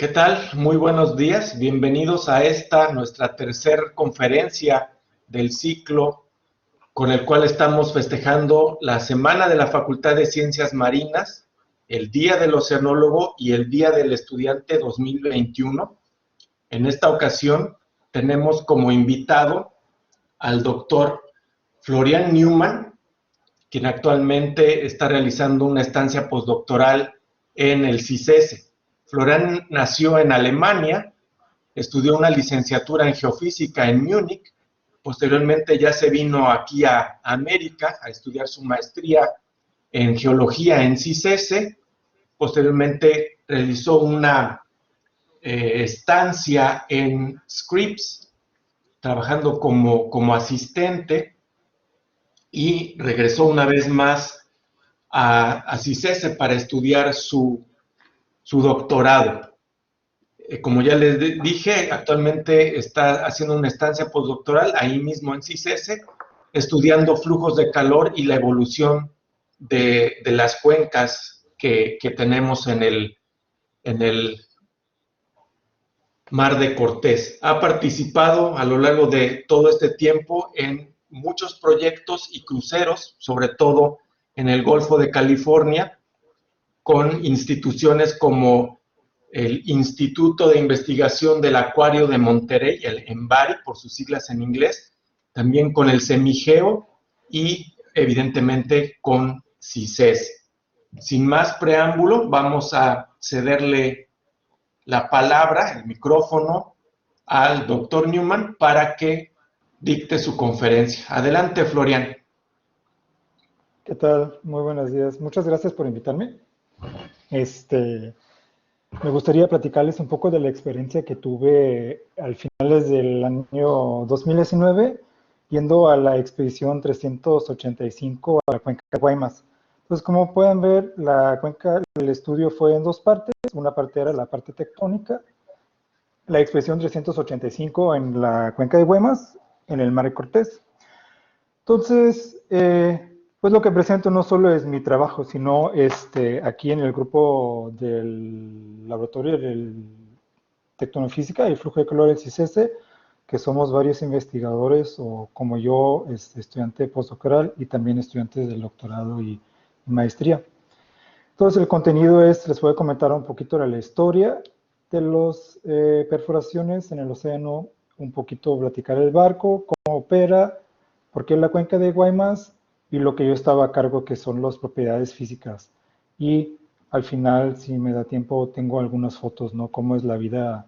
¿Qué tal? Muy buenos días. Bienvenidos a esta, nuestra tercera conferencia del ciclo con el cual estamos festejando la Semana de la Facultad de Ciencias Marinas, el Día del Oceanólogo y el Día del Estudiante 2021. En esta ocasión tenemos como invitado al doctor Florian Neumann, quien actualmente está realizando una estancia postdoctoral en el CICESE. Florian nació en Alemania, estudió una licenciatura en geofísica en Múnich, posteriormente ya se vino aquí a América a estudiar su maestría en geología en CICESE, posteriormente realizó una estancia en Scripps, trabajando como asistente, y regresó una vez más a CICESE para estudiar su doctorado. Como ya les dije, actualmente está haciendo una estancia postdoctoral ahí mismo en CICESE, estudiando flujos de calor y la evolución de las cuencas que tenemos en el Mar de Cortés. Ha participado a lo largo de todo este tiempo en muchos proyectos y cruceros, sobre todo en el Golfo de California, con instituciones como el Instituto de Investigación del Acuario de Monterrey, el EMBARI, por sus siglas en inglés, también con el CEMIGEO y, evidentemente, con CICESE. Sin más preámbulo, vamos a cederle la palabra, el micrófono, al doctor Neumann para que dicte su conferencia. Adelante, Florian. ¿Qué tal? Muy buenos días. Muchas gracias por invitarme. Me gustaría platicarles un poco de la experiencia que tuve al finales del año 2019, yendo a la expedición 385 a la cuenca de Guaymas. Entonces, como pueden ver, la cuenca, el estudio fue en dos partes. Una parte era la parte tectónica, la expedición 385 en la cuenca de Guaymas, en el Mar de Cortés. Entonces, pues lo que presento no solo es mi trabajo, sino aquí en el grupo del laboratorio de tectonofísica y flujo de calor del CICESE, que somos varios investigadores, o como yo, estudiante postdoctoral y también estudiantes del doctorado y maestría. Entonces, el contenido es, les voy a comentar un poquito de la historia de las perforaciones en el océano, un poquito platicar el barco, cómo opera, por qué la cuenca de Guaymas y lo que yo estaba a cargo, que son las propiedades físicas. Y al final, si me da tiempo, tengo algunas fotos, ¿no? Cómo es la vida,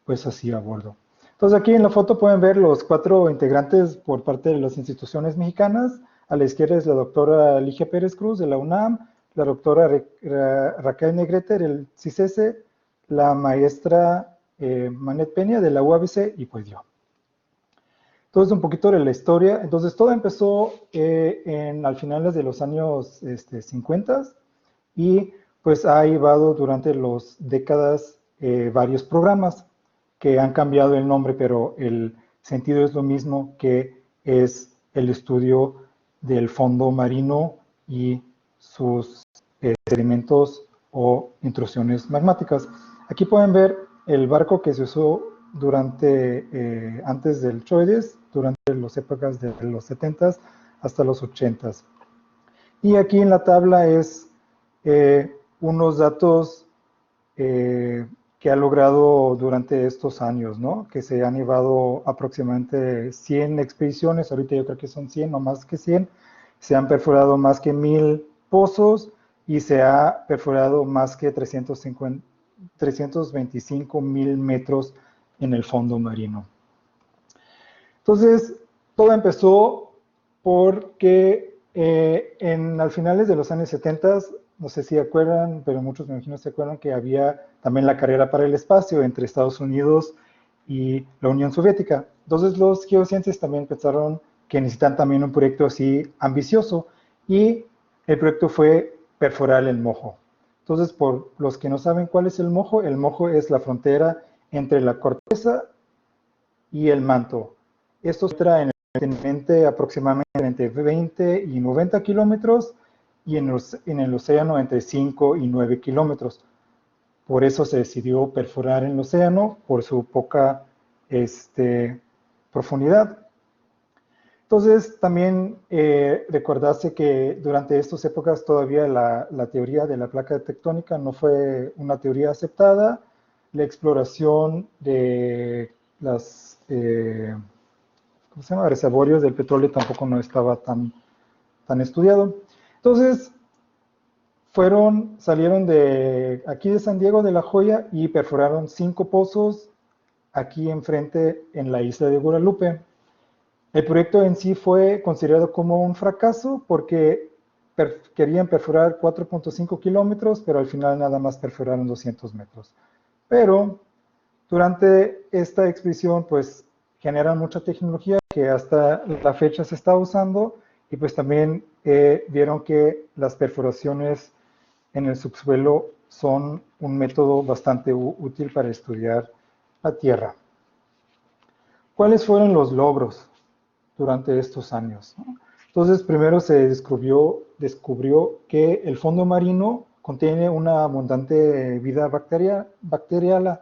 pues así a bordo. Entonces aquí en la foto pueden ver los 4 integrantes por parte de las instituciones mexicanas. A la izquierda es la doctora Ligia Pérez Cruz de la UNAM, la doctora Raquel Negrete del CICESE, la maestra Manet Peña de la UABC y pues yo. Entonces, un poquito de la historia. Entonces, todo empezó al finales de los años 50 y pues ha llevado durante las décadas varios programas que han cambiado el nombre, pero el sentido es lo mismo, que es el estudio del fondo marino y sus sedimentos o intrusiones magmáticas. Aquí pueden ver el barco que se usó antes del Choides, durante las épocas de los 70s hasta los 80s. Y aquí en la tabla es unos datos que ha logrado durante estos años, ¿no? Que se han llevado aproximadamente 100 expediciones, ahorita yo creo que son 100 o más que 100, se han perforado más que 1000 pozos y se ha perforado más que 325,000 metros en el fondo marino. Entonces, todo empezó porque al finales de los años 70, no sé si acuerdan, pero muchos me imagino se acuerdan que había también la carrera para el espacio entre Estados Unidos y la Unión Soviética. Entonces los geocienses también pensaron que necesitan también un proyecto así ambicioso y el proyecto fue perforar el Mojo. Entonces, por los que no saben cuál es el Mojo es la frontera entre la corteza y el manto. Esto se encuentra en el continente aproximadamente entre 20 y 90 kilómetros y en el océano entre 5 y 9 kilómetros. Por eso se decidió perforar en el océano, por su poca profundidad. Entonces, también recordarse que durante estas épocas todavía la teoría de la placa tectónica no fue una teoría aceptada. La exploración de las ¿cómo se llama? Reservorios del petróleo tampoco no estaba tan estudiado. Entonces, salieron de aquí de San Diego de La Joya y perforaron 5 pozos aquí enfrente en la isla de Guadalupe. El proyecto en sí fue considerado como un fracaso porque querían perforar 4.5 kilómetros, pero al final nada más perforaron 200 metros. Pero durante esta expedición, pues, generan mucha tecnología que hasta la fecha se está usando y pues también vieron que las perforaciones en el subsuelo son un método bastante útil para estudiar la Tierra. ¿Cuáles fueron los logros durante estos años? Entonces, primero se descubrió que el fondo marino contiene una abundante vida bacteriana,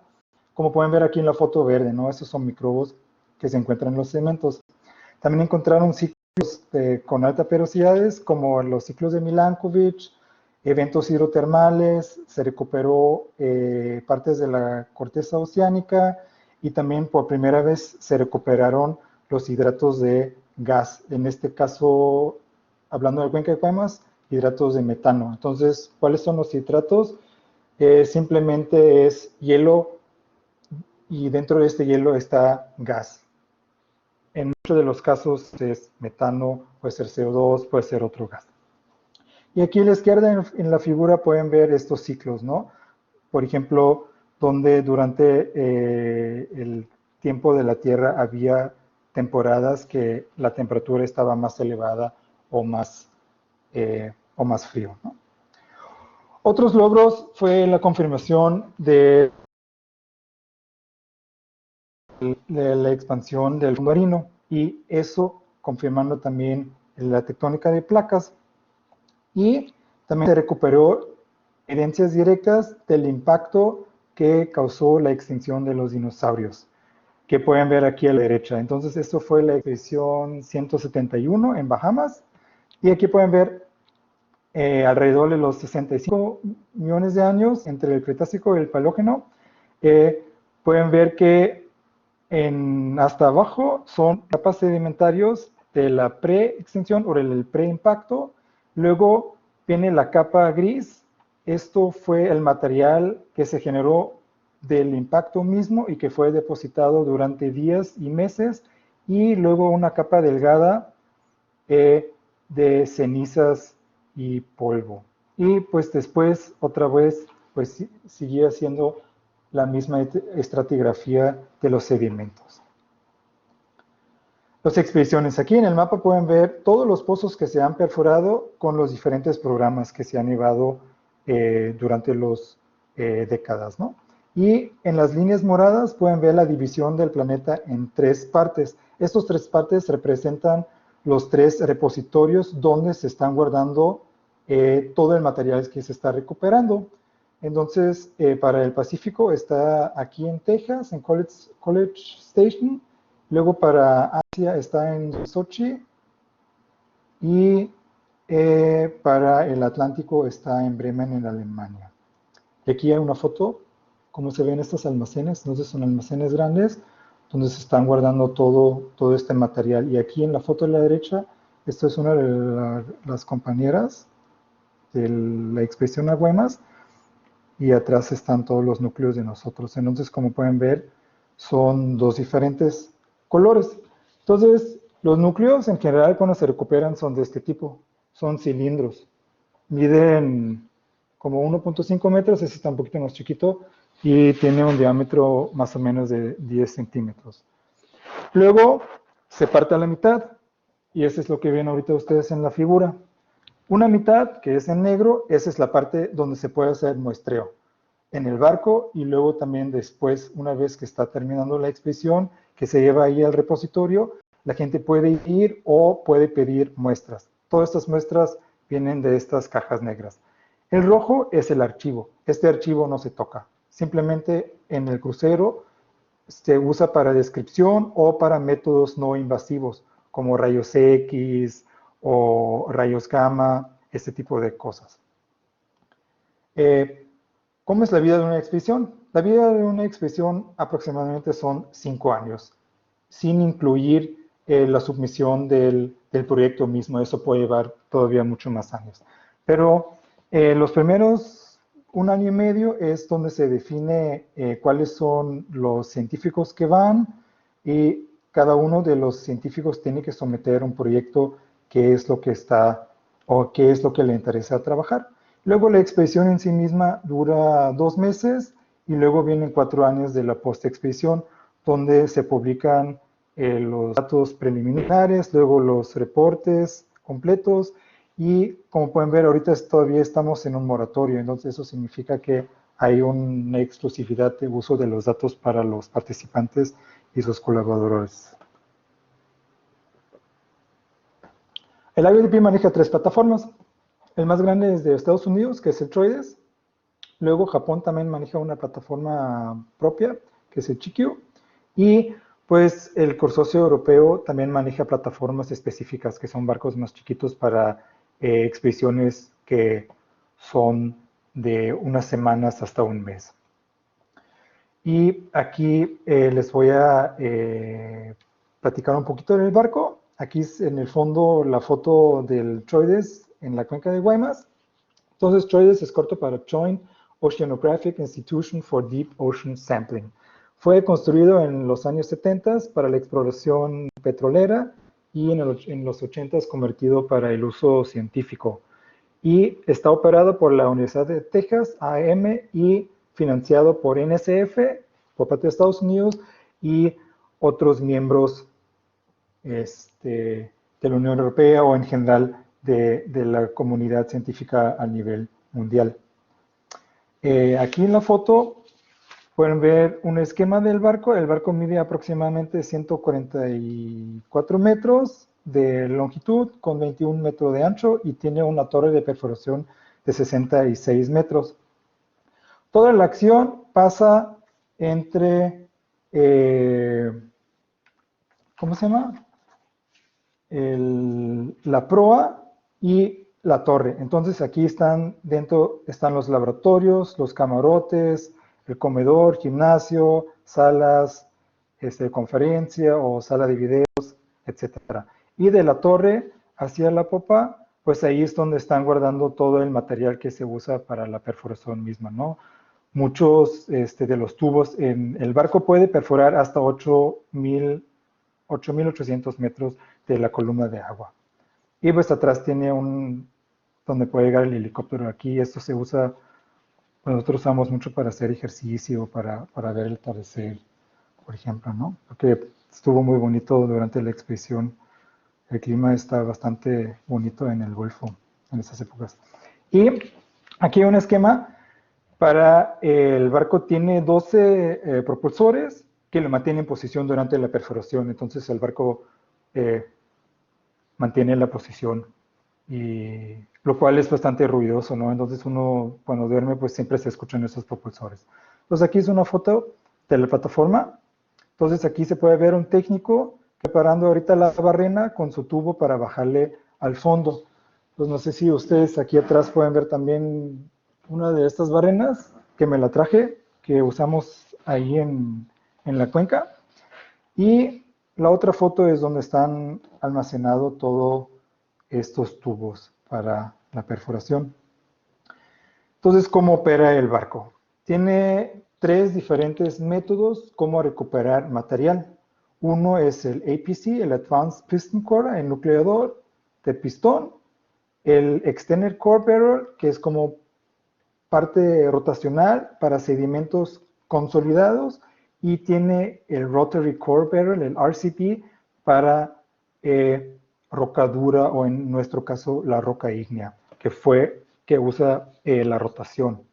como pueden ver aquí en la foto verde, ¿no? Esos son microbios que se encuentran en los sedimentos. También encontraron ciclos con altas periodicidades, como los ciclos de Milankovitch, eventos hidrotermales, se recuperó partes de la corteza oceánica y también por primera vez se recuperaron los hidratos de gas. En este caso, hablando de cuenca de Guaymas, hidratos de metano. Entonces, ¿cuáles son los hidratos? Simplemente es hielo y dentro de este hielo está gas. En muchos de los casos es metano, puede ser CO2, puede ser otro gas. Y aquí a la izquierda en la figura pueden ver estos ciclos, ¿no? Por ejemplo, donde durante el tiempo de la Tierra había temporadas que la temperatura estaba más elevada o más frío, ¿no? Otros logros fue la confirmación de la expansión del fondo marino y eso confirmando también la tectónica de placas. Y también se recuperó evidencias directas del impacto que causó la extinción de los dinosaurios, que pueden ver aquí a la derecha. Entonces, esto fue la expedición 171 en Bahamas. Y aquí pueden ver alrededor de los 65 millones de años entre el Cretácico y el Paleógeno. Pueden ver que hasta abajo son capas sedimentarios de la pre-extinción o del pre-impacto. Luego viene la capa gris. Esto fue el material que se generó del impacto mismo y que fue depositado durante días y meses. Y luego una capa delgada de cenizas y polvo. Y pues después, otra vez, pues seguía siendo la misma estratigrafía de los sedimentos. Las expediciones. Aquí en el mapa pueden ver todos los pozos que se han perforado con los diferentes programas que se han llevado durante las décadas, ¿no? Y en las líneas moradas pueden ver la división del planeta en 3 partes. Estas 3 partes representan los 3 repositorios donde se están guardando todo el material que se está recuperando. Entonces, para el Pacífico está aquí en Texas, en College Station. Luego para Asia está en Sochi. Y para el Atlántico está en Bremen, en Alemania. Y aquí hay una foto, como se ven estos almacenes. Entonces son almacenes grandes donde se están guardando todo este material. Y aquí en la foto de la derecha, esto es una de las compañeras de la expedición a Guaymas. Y atrás están todos los núcleos de nosotros. Entonces, como pueden ver, son 2 diferentes colores. Entonces, los núcleos en general cuando se recuperan son de este tipo. Son cilindros. Miden como 1.5 metros, ese está un poquito más chiquito, y tiene un diámetro más o menos de 10 centímetros. Luego, se parte a la mitad, y eso es lo que ven ahorita ustedes en la figura. Una mitad, que es en negro, esa es la parte donde se puede hacer muestreo en el barco y luego también después, una vez que está terminando la expedición, que se lleva ahí al repositorio, la gente puede ir o puede pedir muestras. Todas estas muestras vienen de estas cajas negras. El rojo es el archivo. este archivo no se toca. Simplemente en el crucero se usa para descripción o para métodos no invasivos, como rayos X o rayos gamma, este tipo de cosas. ¿Cómo es la vida de una expedición? La vida de una expedición aproximadamente son 5 años, sin incluir la submisión del proyecto mismo. Eso puede llevar todavía mucho más años. Pero los primeros 1 año y medio es donde se define cuáles son los científicos que van, y cada uno de los científicos tiene que someter un proyecto, qué es lo que está o qué es lo que le interesa trabajar. Luego la expedición en sí misma dura 2 meses y luego vienen 4 años de la post-expedición, donde se publican los datos preliminares, luego los reportes completos, y como pueden ver ahorita todavía estamos en un moratorio, entonces eso significa que hay una exclusividad de uso de los datos para los participantes y sus colaboradores. El IODP maneja 3 plataformas. El más grande es de Estados Unidos, que es el TROIDES. Luego Japón también maneja una plataforma propia, que es el CHIKIO. Y pues el consorcio europeo también maneja plataformas específicas, que son barcos más chiquitos para expediciones que son de unas semanas hasta un mes. Y aquí les voy a platicar un poquito del barco. Aquí es en el fondo la foto del TROIDES en la cuenca de Guaymas. Entonces, TROIDES es corto para Joint Oceanographic Institution for Deep Ocean Sampling. Fue construido en los años 70 para la exploración petrolera y en los 80 convertido para el uso científico. Y está operado por la Universidad de Texas, AM, y financiado por NSF, por parte de Estados Unidos, y otros miembros de la Unión Europea o en general de la comunidad científica a nivel mundial. Aquí en la foto pueden ver un esquema del barco. El barco mide aproximadamente 144 metros de longitud con 21 metros de ancho y tiene una torre de perforación de 66 metros. Toda la acción pasa entre, ¿cómo se llama? La proa y la torre. Entonces aquí dentro están los laboratorios, los camarotes, el comedor, gimnasio, salas de conferencia o sala de videos, etc. Y de la torre hacia la popa, pues ahí es donde están guardando todo el material que se usa para la perforación misma, ¿no? Muchos de los tubos en el barco puede perforar hasta 8.800 metros de la columna de agua. Y pues atrás tiene donde puede llegar el helicóptero. Aquí esto se usa, pues nosotros usamos mucho para hacer ejercicio, para ver el atardecer, por ejemplo, ¿no? Porque estuvo muy bonito durante la expedición. El clima está bastante bonito en el Golfo en esas épocas. Y aquí hay un esquema para el barco. Tiene 12 propulsores que lo mantienen en posición durante la perforación. Entonces el barco mantiene la posición, y lo cual es bastante ruidoso, ¿no? Entonces uno cuando duerme pues siempre se escuchan esos propulsores. Entonces aquí es una foto de la plataforma. Entonces aquí se puede ver un técnico preparando ahorita la barrena con su tubo para bajarle al fondo. Pues no sé si ustedes aquí atrás pueden ver también una de estas barrenas que me la traje, que usamos ahí en la cuenca. Y la otra foto es donde están almacenados todos estos tubos para la perforación. Entonces, ¿cómo opera el barco? Tiene 3 diferentes métodos cómo recuperar material. Uno es el APC, el Advanced Piston Core, el nucleador de pistón. El Extended Core Barrel, que es como parte rotacional para sedimentos consolidados. Y tiene el Rotary Core Barrel, el RCP, para roca dura, o en nuestro caso la roca ígnea, que usa la rotación.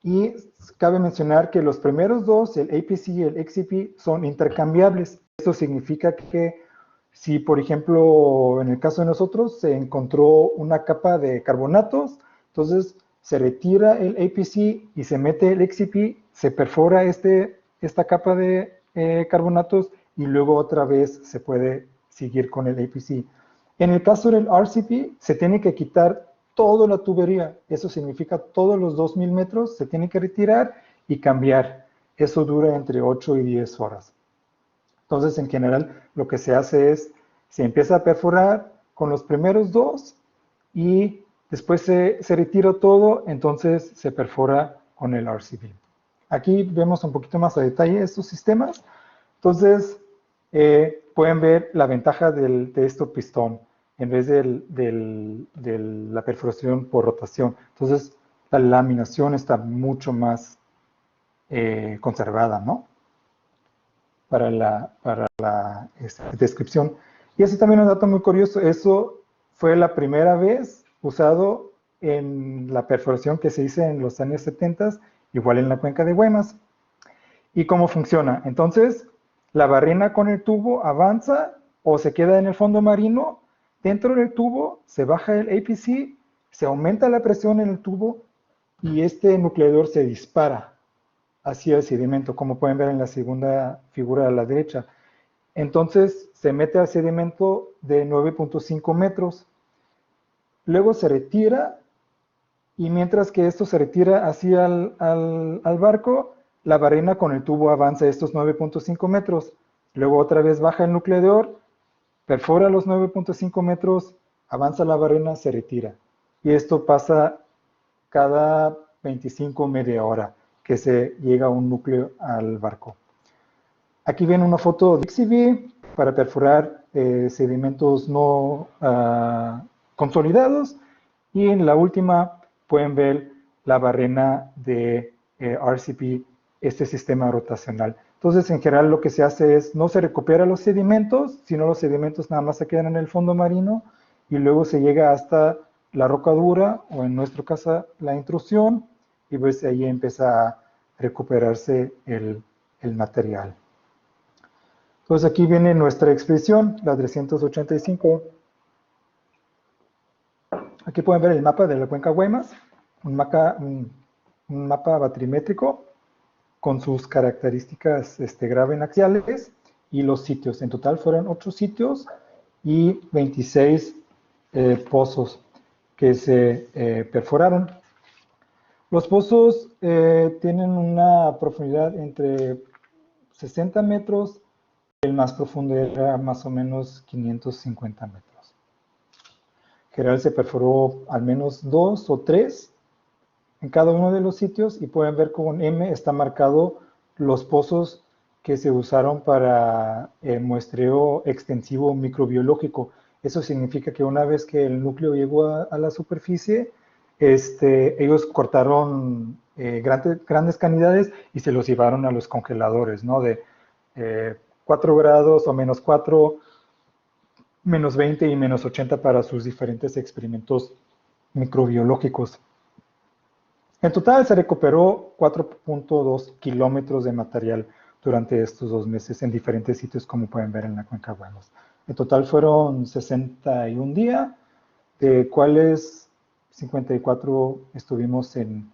Y cabe mencionar que los primeros dos, el APC y el XCP, son intercambiables. Esto significa que si, por ejemplo, en el caso de nosotros, se encontró una capa de carbonatos, entonces se retira el APC y se mete el XCP, se perfora esta capa de carbonatos y luego otra vez se puede seguir con el APC. En el caso del RCP, se tiene que quitar toda la tubería. Eso significa todos los 2000 metros se tiene que retirar y cambiar. Eso dura entre 8 y 10 horas. Entonces, en general, lo que se hace es, se empieza a perforar con los primeros dos y después se retira todo, entonces se perfora con el RCP. Aquí vemos un poquito más a detalle estos sistemas. Entonces, pueden ver la ventaja de este pistón en vez de la perforación por rotación. Entonces, la laminación está mucho más conservada, ¿no? Para la descripción. Y eso también es un dato muy curioso. Eso fue la primera vez usado en la perforación que se hizo en los años 70, igual en la cuenca de Guaymas. ¿Y cómo funciona? Entonces, la barrena con el tubo avanza o se queda en el fondo marino. Dentro del tubo se baja el APC, se aumenta la presión en el tubo y este nucleador se dispara hacia el sedimento, como pueden ver en la segunda figura a la derecha. Entonces, se mete al sedimento de 9.5 metros. Luego se retira y mientras que esto se retira hacia al barco, la barrena con el tubo avanza estos 9.5 metros. Luego otra vez baja el nucleador, perfora los 9.5 metros, avanza la barrena, se retira. Y esto pasa cada 25 media hora que se llega un núcleo al barco. Aquí ven una foto de XCV para perforar sedimentos no consolidados. Y en la última pueden ver la barrena de RCP, este sistema rotacional. Entonces, en general, lo que se hace es, no se recupera los sedimentos, sino los sedimentos nada más se quedan en el fondo marino y luego se llega hasta la roca dura, o en nuestro caso, la intrusión, y pues ahí empieza a recuperarse el material. Entonces, aquí viene nuestra expedición, la 385. Aquí pueden ver el mapa de la cuenca Guaymas, un mapa batrimétrico con sus características gravenaxiales y los sitios. En total fueron 8 sitios y 26 pozos que se perforaron. Los pozos tienen una profundidad entre 60 metros, el más profundo era más o menos 550 metros. En general se perforó al menos 2 o 3 en cada uno de los sitios y pueden ver con M está marcado los pozos que se usaron para muestreo extensivo microbiológico. Eso significa que una vez que el núcleo llegó a la superficie, ellos cortaron grandes cantidades y se los llevaron a los congeladores, ¿no? De 4 grados o menos 4, menos 20 y menos 80 para sus diferentes experimentos microbiológicos. En total se recuperó 4.2 kilómetros de material durante estos 2 meses en diferentes sitios, como pueden ver en la cuenca Guaymas. En total fueron 61 días, de cuales 54 estuvimos en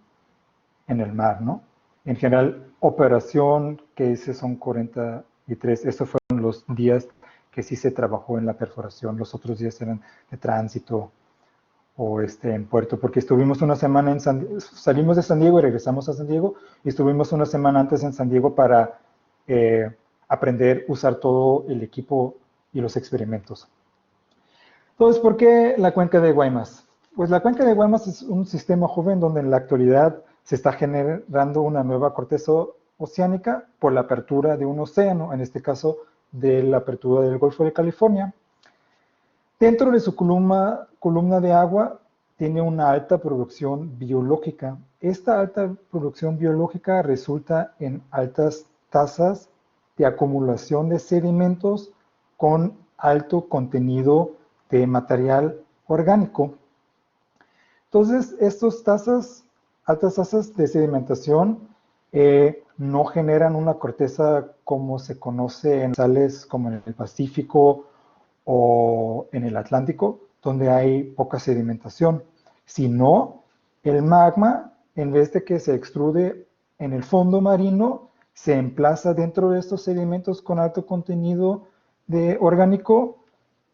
el mar, ¿no? En general, operación que hice son 43. Estos fueron los días que sí se trabajó en la perforación. Los otros días eran de tránsito o en puerto, porque estuvimos una semana salimos de San Diego y regresamos a San Diego, y estuvimos una semana antes en San Diego para aprender a usar todo el equipo y los experimentos. Entonces, ¿por qué la cuenca de Guaymas? Pues la cuenca de Guaymas es un sistema joven donde en la actualidad se está generando una nueva corteza oceánica por la apertura de un océano, en este caso de la apertura del Golfo de California. Dentro de su columna de agua tiene una alta producción biológica. Esta alta producción biológica resulta en altas tasas de acumulación de sedimentos con alto contenido de material orgánico. Entonces, estas altas tasas de sedimentación no generan una corteza como se conoce en sales como en el Pacífico o en el Atlántico, donde hay poca sedimentación, sino El magma, en vez de que se extrude en el fondo marino, se emplaza dentro de estos sedimentos con alto contenido de orgánico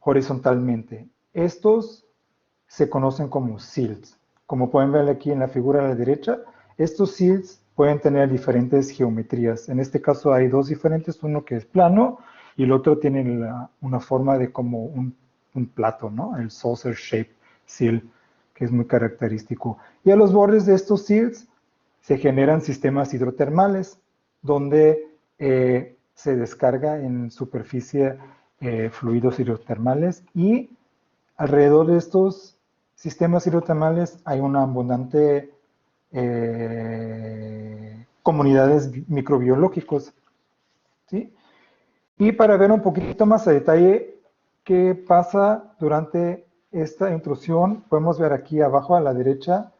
horizontalmente. Estos se conocen como silts. Como pueden ver aquí en la figura a la derecha, estos silts pueden tener diferentes geometrías. En este caso hay dos diferentes, uno que es plano y el otro tiene una forma de como un plato, ¿no? El saucer shape silt, que es muy característico. Y a los bordes de estos silts se generan sistemas hidrotermales, donde se descarga en superficie fluidos hidrotermales y alrededor de estos sistemas hidrotermales hay una abundante comunidades microbiológicos, ¿sí? Y para ver un poquito más a detalle qué pasa durante esta intrusión, podemos ver aquí abajo a la derecha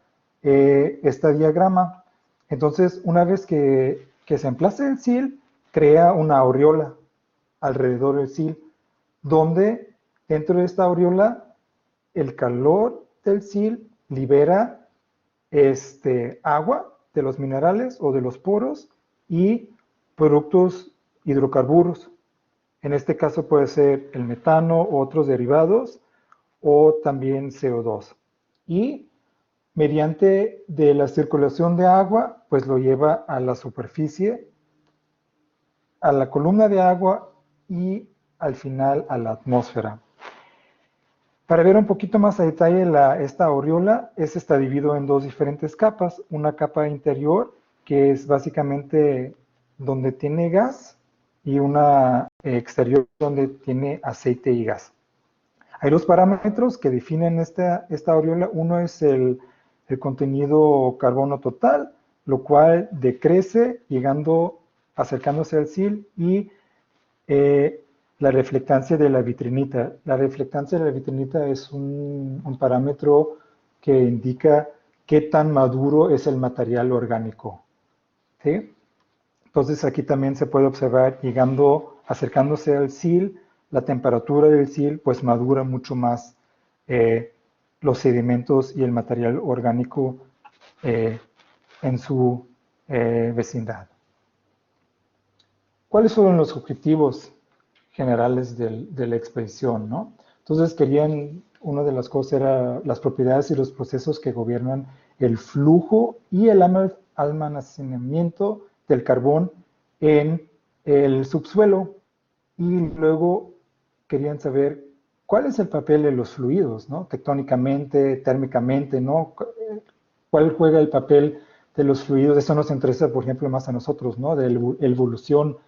este diagrama. Entonces, una vez que se emplaza el sil, crea una aureola alrededor del sil, donde dentro de esta aureola el calor del sil libera agua de los minerales o de los poros y productos hidrocarburos. En este caso puede ser el metano o otros derivados o también CO2. Y mediante de la circulación de agua, pues lo lleva a la superficie, a la columna de agua y al final a la atmósfera. Para ver un poquito más a detalle esta aureola, está dividido en dos diferentes capas. Una capa interior, que es básicamente donde tiene gas, y una exterior donde tiene aceite y gas. Hay dos parámetros que definen esta aureola. Uno es el contenido carbono total, lo cual decrece acercándose al sil, y la reflectancia de la vitrinita. La reflectancia de la vitrinita es un parámetro que indica qué tan maduro es el material orgánico, ¿sí? Entonces aquí también se puede observar, acercándose al sil, la temperatura del sil pues madura mucho más los sedimentos y el material orgánico en su vecindad. ¿Cuáles fueron los objetivos generales de la expedición, ¿no? Entonces una de las cosas era las propiedades y los procesos que gobiernan el flujo y el almacenamiento del carbón en el subsuelo, y luego querían saber cuál es el papel de los fluidos, ¿no? Tectónicamente, térmicamente, ¿no? ¿Cuál juega el papel de los fluidos? Eso nos interesa, por ejemplo, más a nosotros, ¿no? De la evolución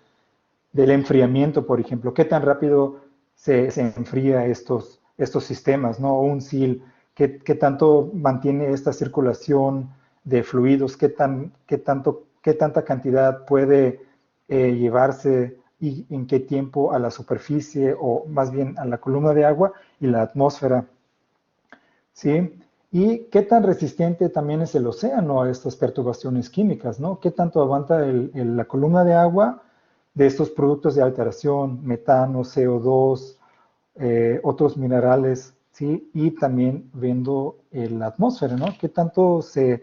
del enfriamiento, por ejemplo. ¿Qué tan rápido se enfría estos sistemas, ¿no? Un sil, ¿qué tanto mantiene esta circulación de fluidos? ¿Qué tanta cantidad puede llevarse y en qué tiempo a la superficie, o más bien a la columna de agua y la atmósfera? ¿Sí? Y qué tan resistente también es el océano a estas perturbaciones químicas, ¿no? ¿Qué tanto aguanta la columna de agua de estos productos de alteración, metano, CO2, otros minerales, ¿sí? Y también viendo la atmósfera, ¿no? ¿Qué tanto se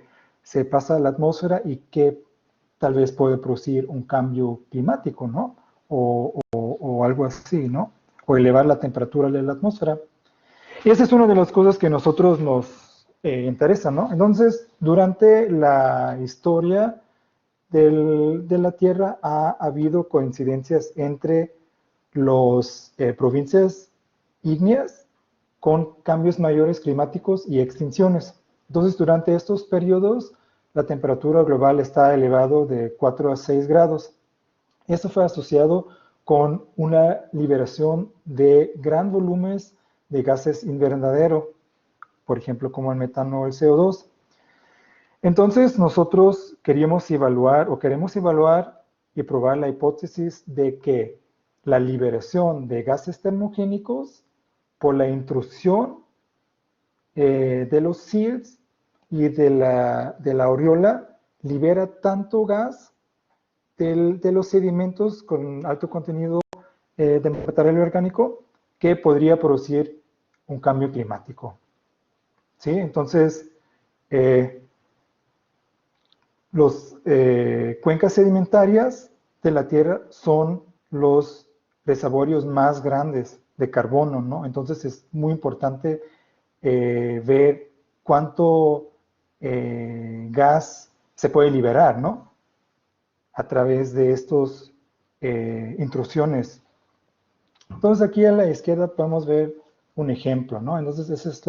pasa a la atmósfera y qué tal vez puede producir un cambio climático, ¿no? O algo así, ¿no? O elevar la temperatura de la atmósfera. Y esa es una de las cosas que a nosotros nos interesa, ¿no? Entonces, durante la historia de la Tierra ha habido coincidencias entre las provincias ígneas con cambios mayores climáticos y extinciones. Entonces, durante estos periodos, la temperatura global está elevado de 4 a 6 grados. Esto fue asociado con una liberación de gran volúmenes de gases invernadero, por ejemplo, como el metano o el CO2. Entonces, nosotros queremos evaluar y probar la hipótesis de que la liberación de gases termogénicos por la intrusión de los silts y de la aureola libera tanto gas de los sedimentos con alto contenido de material orgánico que podría producir un cambio climático. ¿Sí? Entonces, Los cuencas sedimentarias de la Tierra son los reservorios más grandes de carbono, ¿no? Entonces es muy importante ver cuánto gas se puede liberar, ¿no? A través de estas intrusiones. Entonces aquí a la izquierda podemos ver un ejemplo, ¿no? Entonces esa es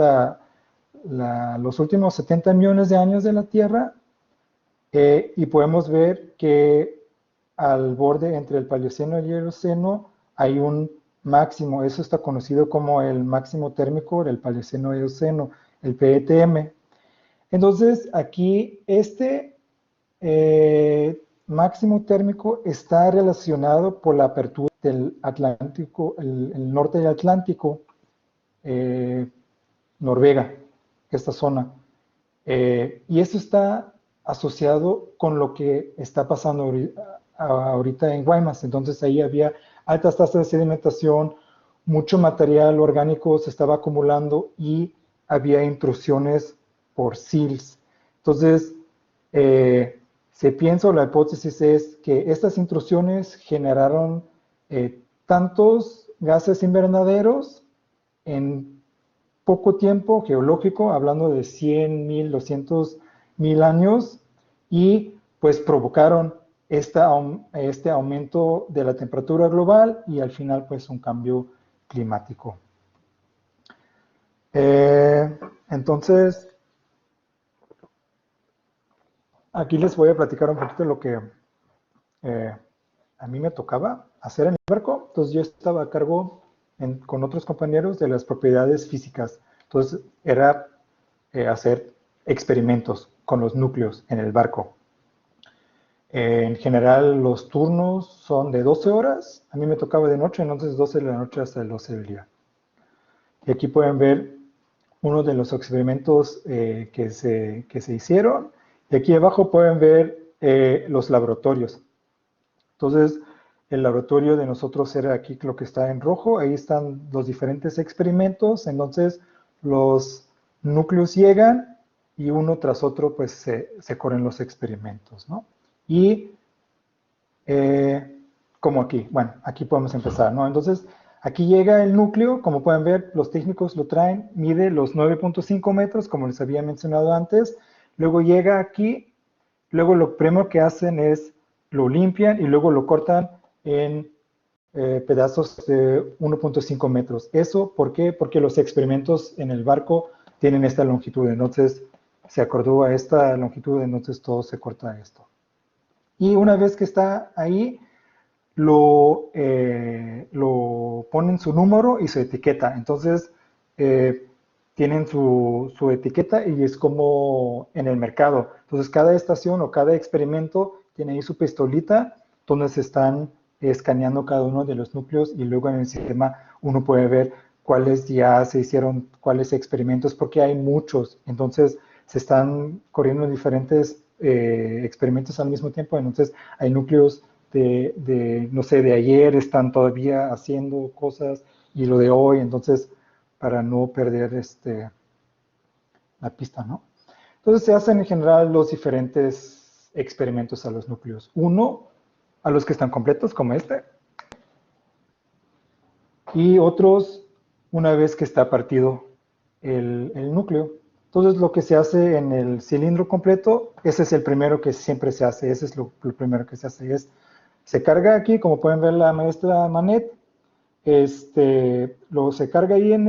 los últimos 70 millones de años de la Tierra y podemos ver que al borde entre el Paleoceno y el Eoceno hay un máximo, eso está conocido como el máximo térmico del Paleoceno-Eoceno, el PETM. Entonces aquí máximo térmico está relacionado por la apertura del Atlántico, el norte del Atlántico, Noruega, esta zona. Y esto está asociado con lo que está pasando ahorita en Guaymas. Entonces ahí había altas tasas de sedimentación, mucho material orgánico se estaba acumulando y había intrusiones por sills. Entonces, se piensa, o la hipótesis es que estas intrusiones generaron tantos gases invernaderos en poco tiempo geológico, hablando de 100.000, 200.000 años, y pues provocaron este aumento de la temperatura global y al final pues un cambio climático. Entonces, aquí les voy a platicar un poquito de lo que a mí me tocaba hacer en el barco. Entonces yo estaba a cargo con otros compañeros de las propiedades físicas. Entonces era hacer experimentos con los núcleos en el barco. En general los turnos son de 12 horas. A mí me tocaba de noche, entonces 12 de la noche hasta el 12 del día. Y aquí pueden ver uno de los experimentos que se hicieron. Y aquí abajo pueden ver los laboratorios. Entonces, el laboratorio de nosotros era aquí lo que está en rojo. Ahí están los diferentes experimentos. Entonces, los núcleos llegan y uno tras otro, pues, se corren los experimentos, ¿no? Y como aquí, bueno, aquí podemos empezar, ¿no? Entonces, aquí llega el núcleo, como pueden ver, los técnicos lo traen, mide los 9.5 metros, como les había mencionado antes. Luego llega aquí, luego lo primero que hacen es lo limpian y luego lo cortan en pedazos de 1.5 metros. ¿Eso por qué? Porque los experimentos en el barco tienen esta longitud, entonces se acordó a esta longitud, entonces todo se corta esto. Y una vez que está ahí, lo ponen su número y su etiqueta. Entonces, tienen su etiqueta y es como en el mercado. Entonces, cada estación o cada experimento tiene ahí su pistolita donde se están escaneando cada uno de los núcleos y luego en el sistema uno puede ver cuáles ya se hicieron, cuáles experimentos, porque hay muchos. Entonces, se están corriendo diferentes experimentos al mismo tiempo. Entonces, hay núcleos no sé, de ayer están todavía haciendo cosas y lo de hoy, entonces, para no perder la pista, ¿no? Entonces se hacen en general los diferentes experimentos a los núcleos. Uno, a los que están completos, como este, y otros una vez que está partido el núcleo. Entonces lo que se hace en el cilindro completo, ese es el primero que siempre se hace, ese es lo primero que se hace, se carga aquí, como pueden ver la maestra Manet, se carga ahí en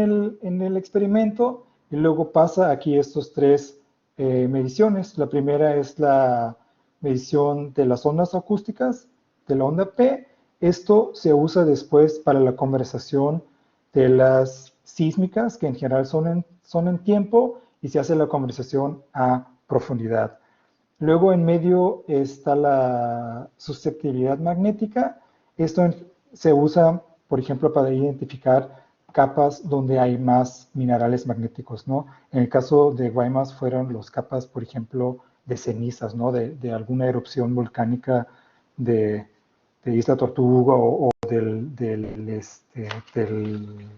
el experimento y luego pasa aquí estos tres mediciones. La primera es la medición de las ondas acústicas, de la onda P. Esto se usa después para la conversación de las sísmicas, que en general son en tiempo, y se hace la conversación a profundidad. Luego en medio está la susceptibilidad magnética. Esto se usa, por ejemplo, para identificar capas donde hay más minerales magnéticos, ¿no? En el caso de Guaymas fueron las capas, por ejemplo, de cenizas, ¿no? De alguna erupción volcánica de Isla Tortuga o de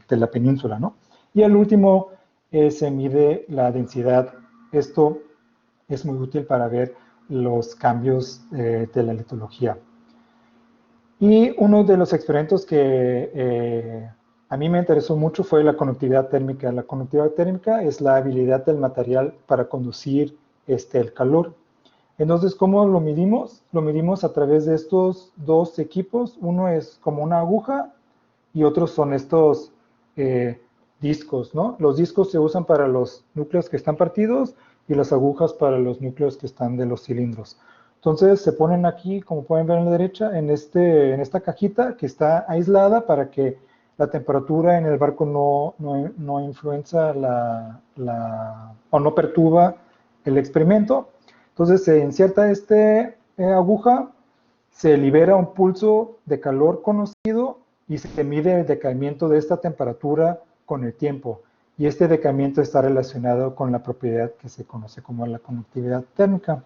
la península, ¿no? Y al último se mide la densidad. Esto es muy útil para ver los cambios de la litología. Y uno de los experimentos que a mí me interesó mucho fue la conductividad térmica. La conductividad térmica es la habilidad del material para conducir el calor. Entonces, ¿cómo lo medimos? Lo medimos a través de estos dos equipos. Uno es como una aguja y otros son estos discos, ¿no? Los discos se usan para los núcleos que están partidos y las agujas para los núcleos que están de los cilindros. Entonces se ponen aquí, como pueden ver en la derecha, en esta cajita que está aislada para que la temperatura en el barco no influencia o no perturba el experimento. Entonces se inserta aguja, se libera un pulso de calor conocido y se mide el decaimiento de esta temperatura con el tiempo. Y este decaimiento está relacionado con la propiedad que se conoce como la conductividad térmica.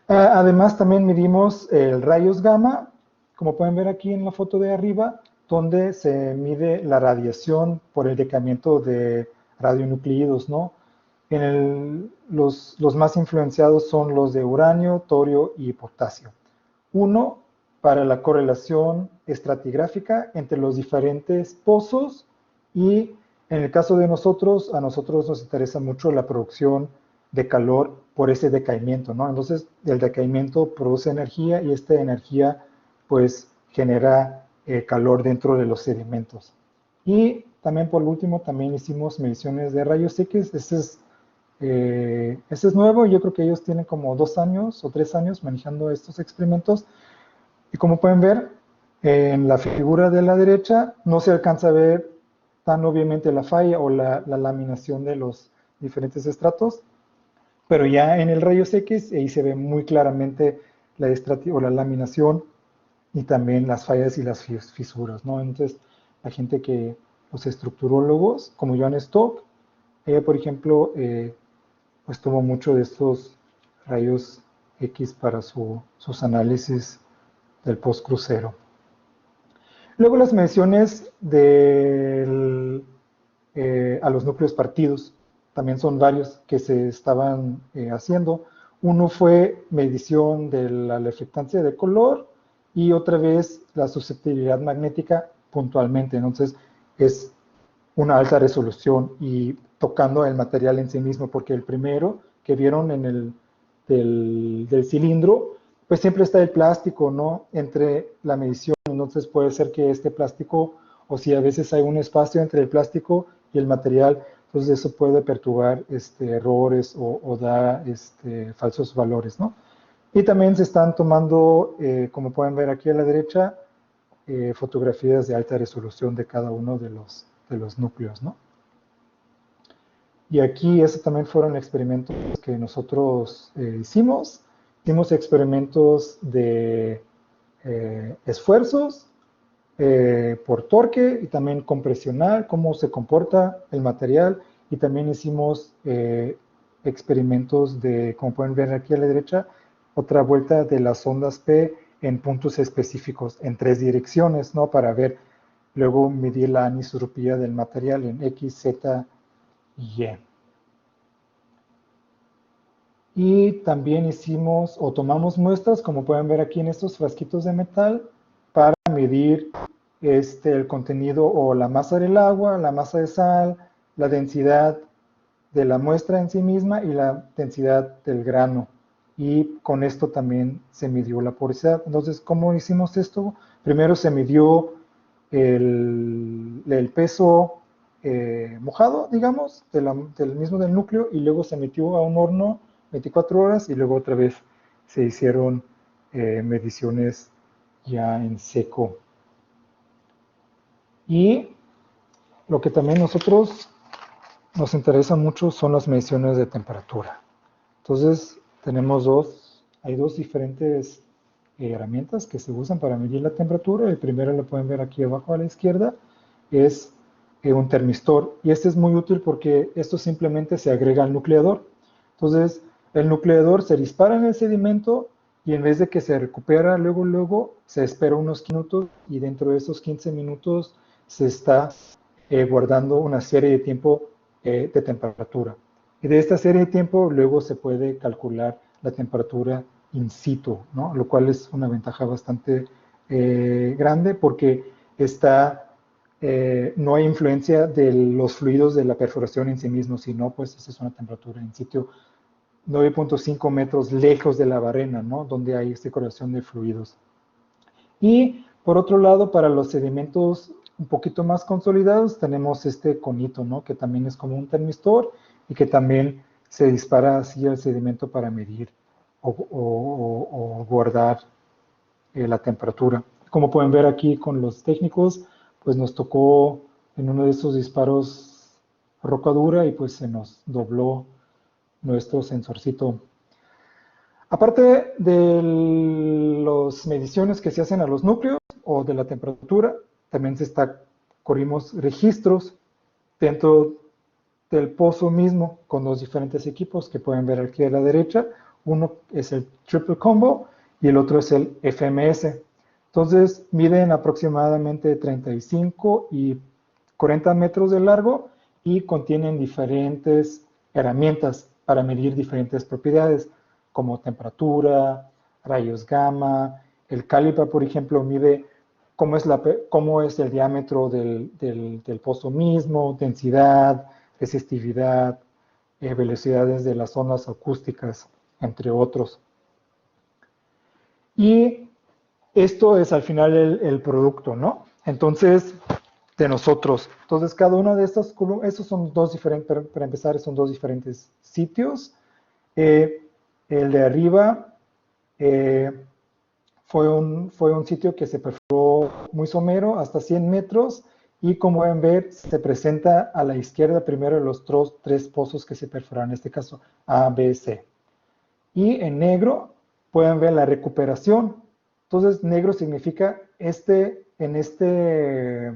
Además, también medimos rayos gamma, como pueden ver aquí en la foto de arriba, donde se mide la radiación por el decaimiento de radionucleidos, ¿no? Los más influenciados son los de uranio, torio y potasio. Uno, para la correlación estratigráfica entre los diferentes pozos y en el caso de a nosotros nos interesa mucho la producción de calor por ese decaimiento, ¿no? Entonces, el decaimiento produce energía y esta energía, pues, genera calor dentro de los sedimentos. Y también, por último, también hicimos mediciones de rayos X. Este es nuevo, yo creo que ellos tienen como 2 años o 3 años manejando estos experimentos. Y como pueden ver, en la figura de la derecha no se alcanza a ver tan obviamente la falla o la laminación de los diferentes estratos, pero ya en el rayos X ahí se ve muy claramente la laminación y también las fallas y las fisuras, ¿no? Entonces, la gente los estructurólogos, como Joan Stock, por ejemplo, pues tomó mucho de estos rayos X para sus análisis del postcrucero. Luego las mediciones a los núcleos partidos. También son varios que se estaban haciendo. Uno fue medición de la reflectancia de color y otra vez la susceptibilidad magnética puntualmente. Entonces es una alta resolución y tocando el material en sí mismo, porque el primero que vieron en del cilindro, pues siempre está el plástico, ¿no? Entre la medición. Entonces puede ser que este plástico, o si a veces hay un espacio entre el plástico y el material, entonces eso puede perturbar errores o dar falsos valores, ¿no? Y también se están tomando, como pueden ver aquí a la derecha, fotografías de alta resolución de cada uno de los núcleos, ¿no? Y aquí esos también fueron experimentos que nosotros hicimos. Hicimos experimentos de esfuerzos por torque y también compresional, cómo se comporta el material, y también hicimos experimentos como pueden ver aquí a la derecha, otra vuelta de las ondas P en puntos específicos en 3 direcciones, ¿no? Para ver, luego medir la anisotropía del material en X, Z y Y. Y también tomamos muestras, como pueden ver aquí en estos frasquitos de metal, para medir el contenido o la masa del agua, la masa de sal, la densidad de la muestra en sí misma y la densidad del grano. Y con esto también se midió la porosidad. Entonces, ¿cómo hicimos esto? Primero se midió el peso mojado, digamos, del mismo del núcleo, y luego se metió a un horno 24 horas y luego otra vez se hicieron mediciones ya en seco. Y lo que también nosotros nos interesa mucho son las mediciones de temperatura. Entonces, hay dos diferentes herramientas que se usan para medir la temperatura. El primero lo pueden ver aquí abajo a la izquierda, es un termistor. Y este es muy útil porque esto simplemente se agrega al nucleador. Entonces, el nucleador se dispara en el sedimento y en vez de que se recupera luego, se espera unos minutos y dentro de esos 15 minutos se está guardando una serie de tiempo de temperatura. Y de esta serie de tiempo luego se puede calcular la temperatura in situ, ¿no? Lo cual es una ventaja bastante grande porque no hay influencia de los fluidos de la perforación en sí mismo, sino pues esa es una temperatura in situ 9.5 metros lejos de la barrena, ¿no? Donde hay circulación de fluidos. Y por otro lado, para los sedimentos un poquito más consolidados, tenemos este conito, ¿no? Que también es como un termistor y que también se dispara así al sedimento para medir o guardar la temperatura. Como pueden ver aquí con los técnicos, pues nos tocó en uno de estos disparos roca dura y pues se nos dobló nuestro sensorcito. Aparte de las mediciones que se hacen a los núcleos o de la temperatura, también corrimos registros dentro del pozo mismo con los diferentes equipos que pueden ver aquí a la derecha. Uno es el Triple Combo y el otro es el FMS. Entonces miden aproximadamente 35 y 40 metros de largo y contienen diferentes herramientas para medir diferentes propiedades como temperatura, rayos gamma. El caliper, por ejemplo, mide cómo es el diámetro del pozo mismo, densidad, resistividad, velocidades de las ondas acústicas, entre otros. Y esto es al final el producto, ¿no? Entonces, de nosotros. Entonces, cada una de estas columnas, estos son dos diferentes, para empezar, son dos diferentes sitios. El de arriba fue un sitio que se perforó muy somero, hasta 100 metros, y como pueden ver, se presenta a la izquierda primero los tres pozos que se perforaron, en este caso A, B, C. Y en negro pueden ver la recuperación. Entonces, negro significa en este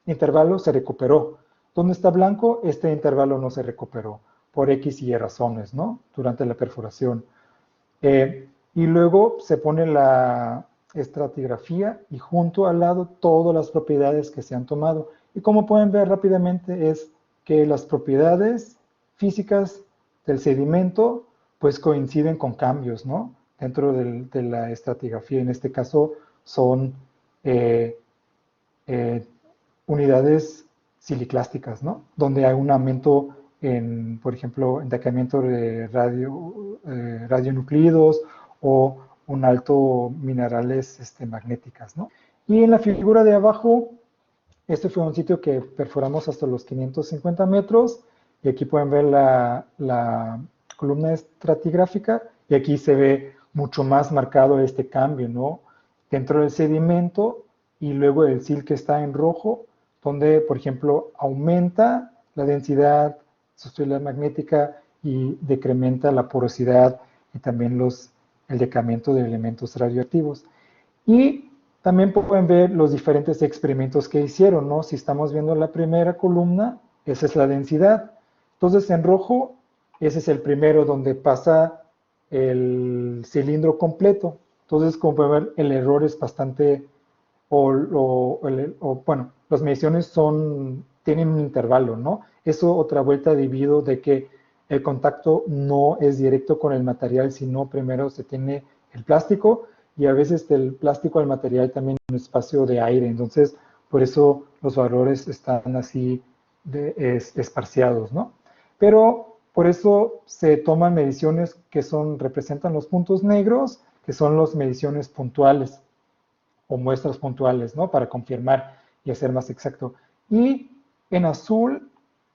intervalo se recuperó. ¿Dónde está blanco? Este intervalo no se recuperó por X y Y razones, ¿no? Durante la perforación. Y luego se pone la estratigrafía y junto al lado todas las propiedades que se han tomado. Y como pueden ver rápidamente es que las propiedades físicas del sedimento pues coinciden con cambios, ¿no? Dentro de la estratigrafía, en este caso son unidades siliclásticas, ¿no? Donde hay un aumento por ejemplo, entacamiento de radionuclidos o un alto minerales magnéticas, ¿no? Y en la figura de abajo, este fue un sitio que perforamos hasta los 550 metros, y aquí pueden ver la columna estratigráfica, y aquí se ve mucho más marcado este cambio, ¿no? Dentro del sedimento, y luego el sil que está en rojo, donde, por ejemplo, aumenta la densidad suscilar magnética y decrementa la porosidad y también el decaimiento de elementos radioactivos. Y también pueden ver los diferentes experimentos que hicieron, ¿no? Si estamos viendo la primera columna, esa es la densidad. Entonces, en rojo, ese es el primero donde pasa el cilindro completo. Entonces, como pueden ver, el error es bastante, bueno, las mediciones tienen un intervalo, ¿no? Eso otra vuelta debido de que el contacto no es directo con el material, sino primero se tiene el plástico, y a veces del plástico al material también un espacio de aire. Entonces, por eso los valores están así esparciados, ¿no? Pero por eso se toman mediciones que representan los puntos negros, que son las mediciones puntuales o muestras puntuales, ¿no? Para confirmar y hacer más exacto. Y en azul,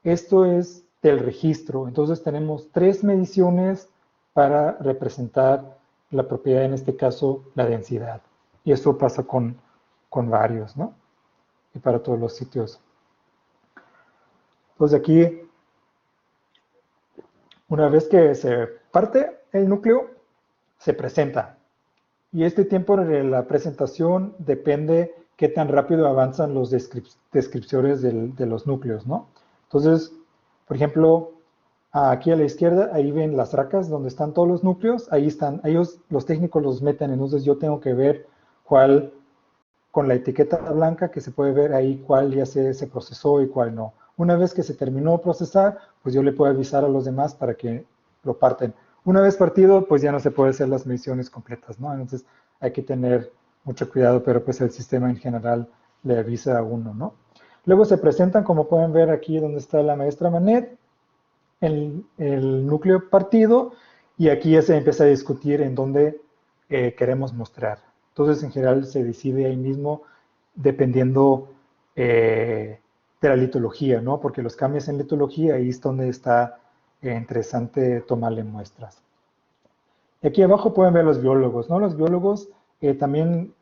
esto es del registro. Entonces tenemos 3 mediciones para representar la propiedad, en este caso, la densidad. Y esto pasa con varios, ¿no? Y para todos los sitios. Entonces aquí, una vez que se parte el núcleo, se presenta. Y este tiempo de la presentación depende qué tan rápido avanzan los descriptores de los núcleos, ¿no? Entonces, por ejemplo, aquí a la izquierda, ahí ven las racas donde están todos los núcleos, ahí están, ellos, los técnicos los meten, entonces yo tengo que ver cuál, con la etiqueta blanca que se puede ver ahí cuál ya se procesó y cuál no. Una vez que se terminó de procesar, pues yo le puedo avisar a los demás para que lo parten. Una vez partido, pues ya no se puede hacer las mediciones completas, ¿no? Entonces hay que tener mucho cuidado, pero pues el sistema en general le avisa a uno, ¿no? Luego se presentan, como pueden ver aquí donde está la maestra Manet, el núcleo partido, y aquí ya se empieza a discutir en dónde queremos mostrar. Entonces, en general, se decide ahí mismo dependiendo de la litología, ¿no? Porque los cambios en litología, ahí es donde está interesante tomarle muestras. Y aquí abajo pueden ver los biólogos, ¿no? Los biólogos también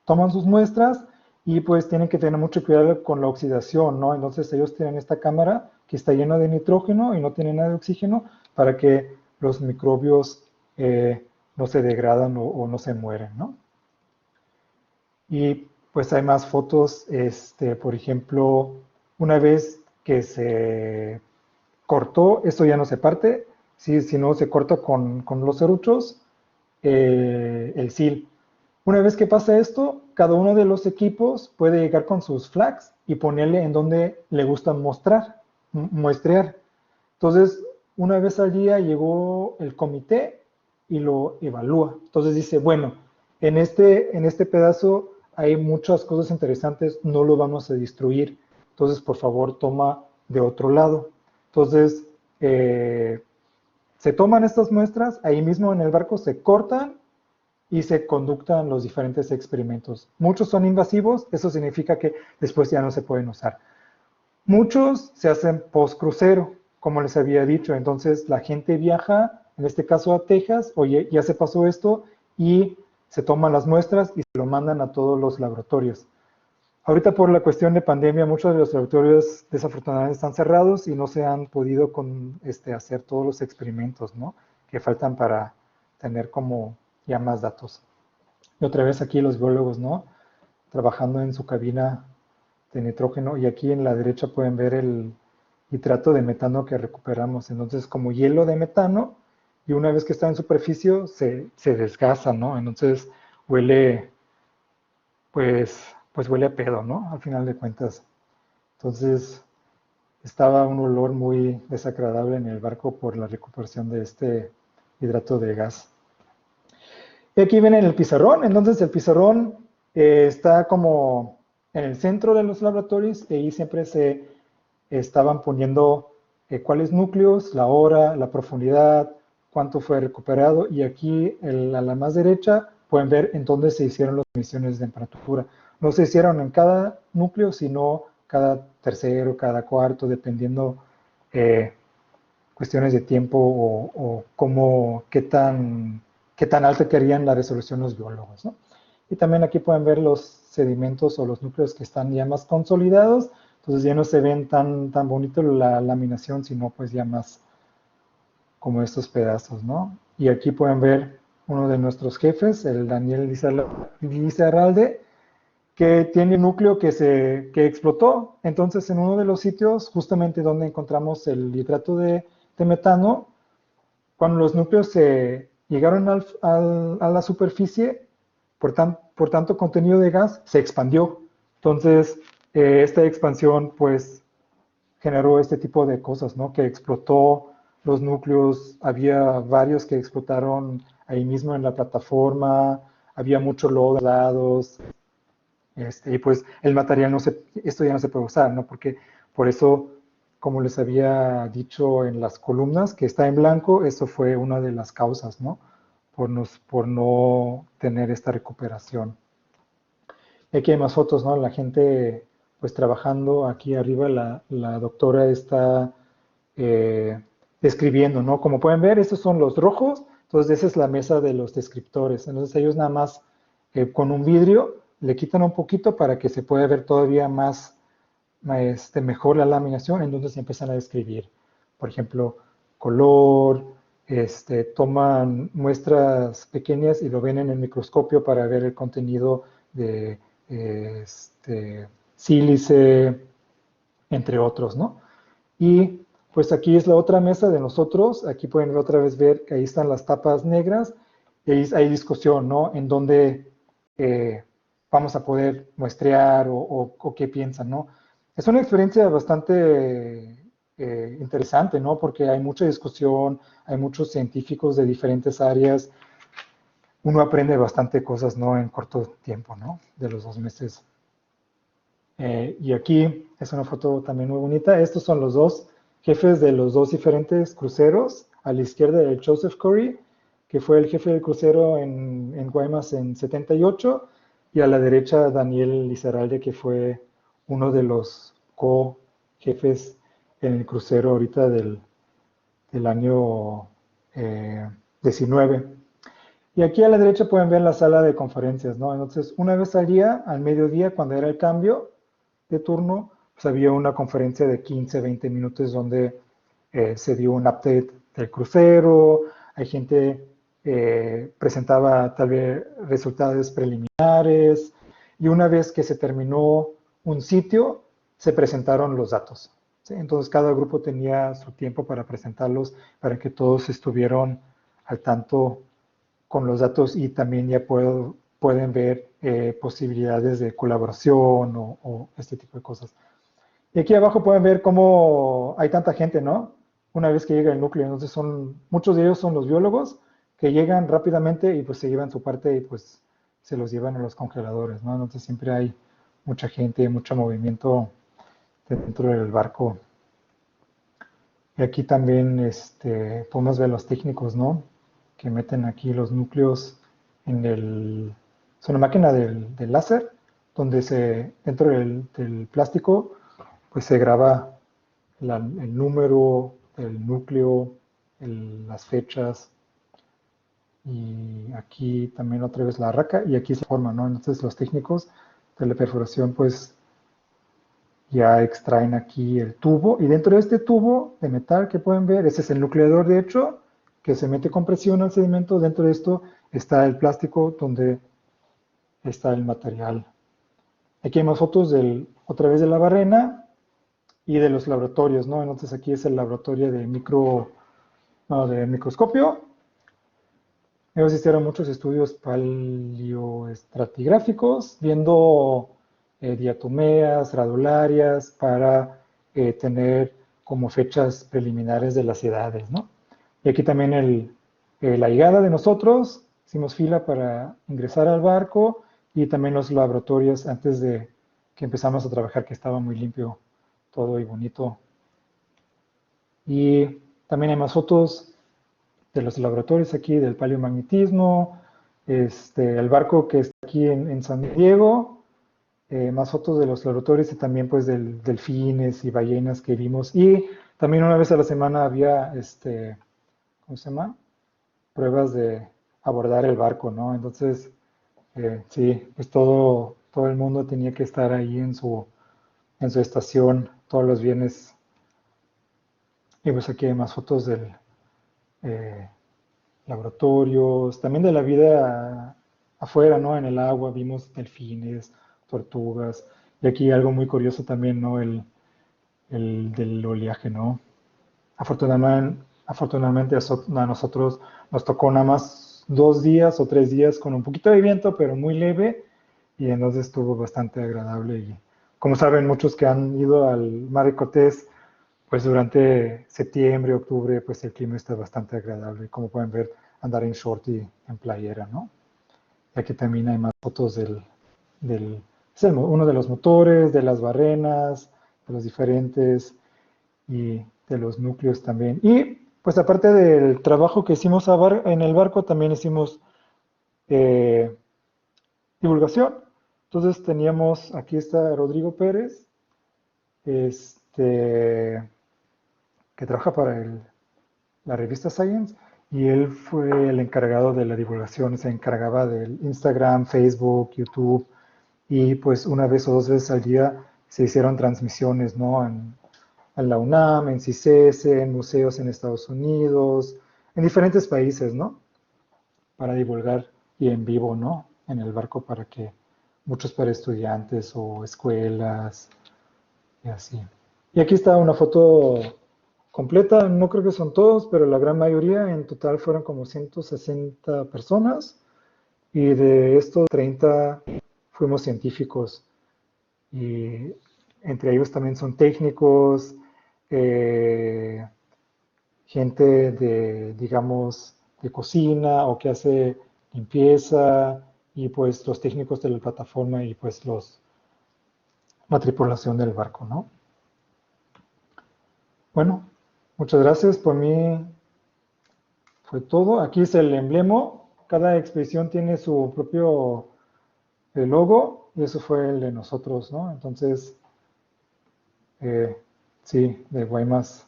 toman sus muestras y pues tienen que tener mucho cuidado con la oxidación, ¿no? Entonces ellos tienen esta cámara que está llena de nitrógeno y no tiene nada de oxígeno para que los microbios no se degradan o no se mueren, ¿no? Y pues hay más fotos, por ejemplo, una vez que se cortó, esto ya no se parte, si no se corta con los serruchos, el sil. Una vez que pasa esto, cada uno de los equipos puede llegar con sus flags y ponerle en donde le gusta muestrear. Entonces, una vez al día llegó el comité y lo evalúa. Entonces dice, bueno, en este pedazo hay muchas cosas interesantes, no lo vamos a destruir. Entonces, por favor, toma de otro lado. Entonces, se toman estas muestras, ahí mismo en el barco se cortan y se conductan los diferentes experimentos. Muchos son invasivos, eso significa que después ya no se pueden usar. Muchos se hacen post crucero, como les había dicho, entonces la gente viaja, en este caso a Texas, oye, ya se pasó esto, y se toman las muestras y se lo mandan a todos los laboratorios. Ahorita por la cuestión de pandemia, muchos de los laboratorios desafortunadamente están cerrados y no se han podido hacer todos los experimentos, ¿no? Que faltan para tener como ya más datos. Y otra vez aquí los biólogos, ¿no? Trabajando en su cabina de nitrógeno, y aquí en la derecha pueden ver el nitrato de metano que recuperamos. Entonces, como hielo de metano, y una vez que está en superficie se desgasa, ¿no? Entonces huele, pues huele a pedo, ¿no? Al final de cuentas. Entonces, estaba un olor muy desagradable en el barco por la recuperación de este hidrato de gas. Y aquí viene el pizarrón. Entonces, el pizarrón está como en el centro de los laboratorios, y ahí siempre se estaban poniendo cuáles núcleos, la hora, la profundidad, cuánto fue recuperado, y aquí a la más derecha pueden ver en dónde se hicieron las mediciones de temperatura. No se hicieron en cada núcleo, sino cada tercero, cada cuarto, dependiendo cuestiones de tiempo o qué tan alta querían la resolución los biólogos, ¿no? Y también aquí pueden ver los sedimentos o los núcleos que están ya más consolidados, entonces ya no se ven tan bonito la laminación, sino pues ya más como estos pedazos, ¿no? Y aquí pueden ver uno de nuestros jefes, el Daniel Lizarralde, que tiene un núcleo que explotó. Entonces, en uno de los sitios, justamente donde encontramos el hidrato de metano, cuando los núcleos se llegaron a la superficie, por tanto contenido de gas, se expandió. Entonces, esta expansión, pues, generó este tipo de cosas, ¿no? Que explotó los núcleos, había varios que explotaron ahí mismo en la plataforma, había mucho lodo a los lados, y pues el material esto ya no se puede usar, ¿no? Porque por eso, como les había dicho en las columnas, que está en blanco, eso fue una de las causas, ¿no? Por no tener esta recuperación. Y aquí hay más fotos, ¿no? La gente pues trabajando aquí arriba, la doctora está describiendo, ¿no? Como pueden ver, estos son los rojos, entonces esa es la mesa de los descriptores. Entonces ellos nada más con un vidrio le quitan un poquito para que se pueda ver todavía más, mejor la laminación, entonces empiezan a describir, por ejemplo, color, toman muestras pequeñas y lo ven en el microscopio para ver el contenido de sílice, entre otros, ¿no? Y pues aquí es la otra mesa de nosotros, aquí pueden otra vez ver que ahí están las tapas negras, y ahí hay discusión, ¿no? En dónde vamos a poder muestrear o qué piensan, ¿no? Es una experiencia bastante interesante, ¿no? Porque hay mucha discusión, hay muchos científicos de diferentes áreas. Uno aprende bastante cosas, ¿no? En corto tiempo, ¿no? De los 2 meses. Y aquí es una foto también muy bonita. Estos son los dos jefes de los dos diferentes cruceros. A la izquierda el Joseph Curry, que fue el jefe del crucero en Guaymas en 78, y a la derecha Daniel Lizarralde, que fue uno de los co-jefes en el crucero ahorita del año 19. Y aquí a la derecha pueden ver la sala de conferencias, ¿no? Entonces, una vez al día, al mediodía, cuando era el cambio de turno, pues había una conferencia de 15, 20 minutos donde se dio un update del crucero, hay gente presentaba tal vez resultados preliminares, y una vez que se terminó un sitio, se presentaron los datos, ¿sí? Entonces, cada grupo tenía su tiempo para presentarlos, para que todos estuvieran al tanto con los datos, y también ya pueden ver posibilidades de colaboración o este tipo de cosas. Y aquí abajo pueden ver cómo hay tanta gente, ¿no? Una vez que llega el núcleo, entonces muchos de ellos son los biólogos que llegan rápidamente y pues se llevan su parte y pues se los llevan a los congeladores, ¿no? Entonces siempre hay mucha gente, mucho movimiento dentro del barco. Y aquí también podemos ver los técnicos, ¿no? Que meten aquí los núcleos es una máquina del láser, donde dentro del plástico, pues se graba el número, el núcleo, las fechas, y aquí también otra vez la raca, y aquí se forma, ¿no? Entonces los técnicos de la perforación, pues ya extraen aquí el tubo, y dentro de este tubo de metal que pueden ver, ese es el nucleador de hecho, que se mete con presión al sedimento. Dentro de esto está el plástico donde está el material. Aquí hay más fotos otra vez de la barrena y de los laboratorios, ¿no? Entonces aquí es el laboratorio de microscopio. Ellos hicieron muchos estudios paleoestratigráficos, viendo diatomeas, radularias, para tener como fechas preliminares de las edades, ¿no? Y aquí también la llegada de nosotros, hicimos fila para ingresar al barco, y también los laboratorios antes de que empezamos a trabajar, que estaba muy limpio todo y bonito. Y también hay más fotos de los laboratorios aquí del paleomagnetismo, el barco que está aquí en San Diego, más fotos de los laboratorios y también pues delfines y ballenas que vimos. Y también una vez a la semana había, ¿cómo se llama? Pruebas de abordar el barco, ¿no? Entonces, sí, pues todo el mundo tenía que estar ahí en su estación todos los viernes. Y pues aquí hay más fotos del eh, laboratorios, también de la vida afuera, ¿no? En el agua vimos delfines, tortugas, y aquí algo muy curioso también, ¿no? El del oleaje, ¿no? Afortunadamente a nosotros nos tocó nada más 2 días o 3 días con un poquito de viento, pero muy leve, y entonces estuvo bastante agradable. Y como saben, muchos que han ido al Mar de Cortés, pues durante septiembre, octubre, pues el clima está bastante agradable. Como pueden ver, andar en short y en playera, ¿no? Y aquí también hay más fotos uno de los motores, de las barrenas, de los diferentes, y de los núcleos también. Y pues aparte del trabajo que hicimos en el barco, también hicimos eh, divulgación. Entonces aquí está Rodrigo Pérez, que trabaja para la revista Science, y él fue el encargado de la divulgación, se encargaba del Instagram, Facebook, YouTube, y pues una vez o 2 veces al día se hicieron transmisiones, ¿no? En la UNAM, en CICESE, en museos en Estados Unidos, en diferentes países, ¿no? Para divulgar, y en vivo, ¿no? En el barco, muchos para estudiantes o escuelas y así. Y aquí está una foto completa, no creo que son todos, pero la gran mayoría, en total fueron como 160 personas, y de estos 30 fuimos científicos, y entre ellos también son técnicos, gente de, digamos, de cocina o que hace limpieza y pues los técnicos de la plataforma y pues la tripulación del barco, ¿no? Bueno, muchas gracias. Por mí fue todo. Aquí es el emblema. Cada expedición tiene su propio logo y eso fue el de nosotros, ¿no? Entonces, sí, de Guaymas.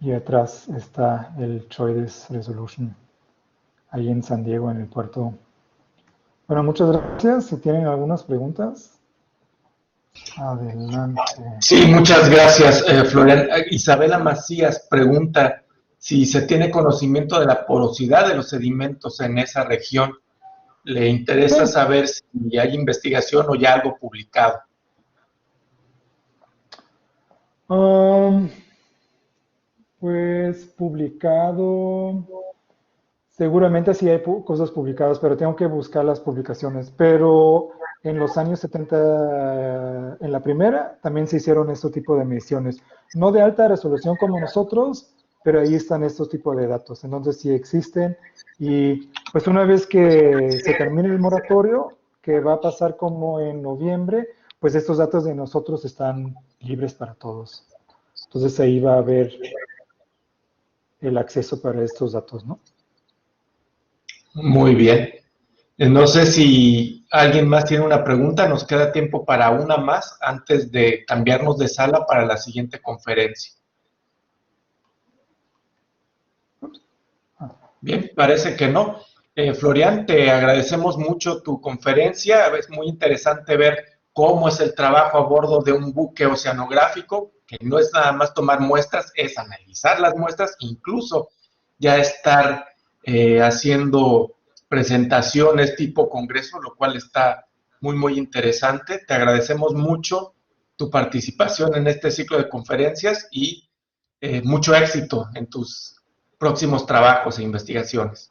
Y atrás está el Choides Resolution, ahí en San Diego, en el puerto. Bueno, muchas gracias. Si tienen algunas preguntas, adelante. Sí, muchas gracias, Florian. Isabela Macías pregunta si se tiene conocimiento de la porosidad de los sedimentos en esa región. Le interesa Sí. saber si hay investigación o ya algo publicado. Pues publicado, seguramente sí hay cosas publicadas, pero tengo que buscar las publicaciones. Pero en los años 70, en la primera, también se hicieron este tipo de mediciones. No de alta resolución como nosotros, pero ahí están estos tipos de datos. Entonces sí existen. Y pues una vez que se termine el moratorio, que va a pasar como en noviembre, pues estos datos de nosotros están libres para todos. Entonces ahí va a haber el acceso para estos datos, ¿no? Muy bien. No sé si alguien más tiene una pregunta. Nos queda tiempo para una más antes de cambiarnos de sala para la siguiente conferencia. Bien, parece que no. Florian, te agradecemos mucho tu conferencia. Es muy interesante ver cómo es el trabajo a bordo de un buque oceanográfico, que no es nada más tomar muestras, es analizar las muestras, incluso ya estar haciendo presentaciones tipo congreso, lo cual está muy, muy interesante. Te agradecemos mucho tu participación en este ciclo de conferencias y mucho éxito en tus próximos trabajos e investigaciones.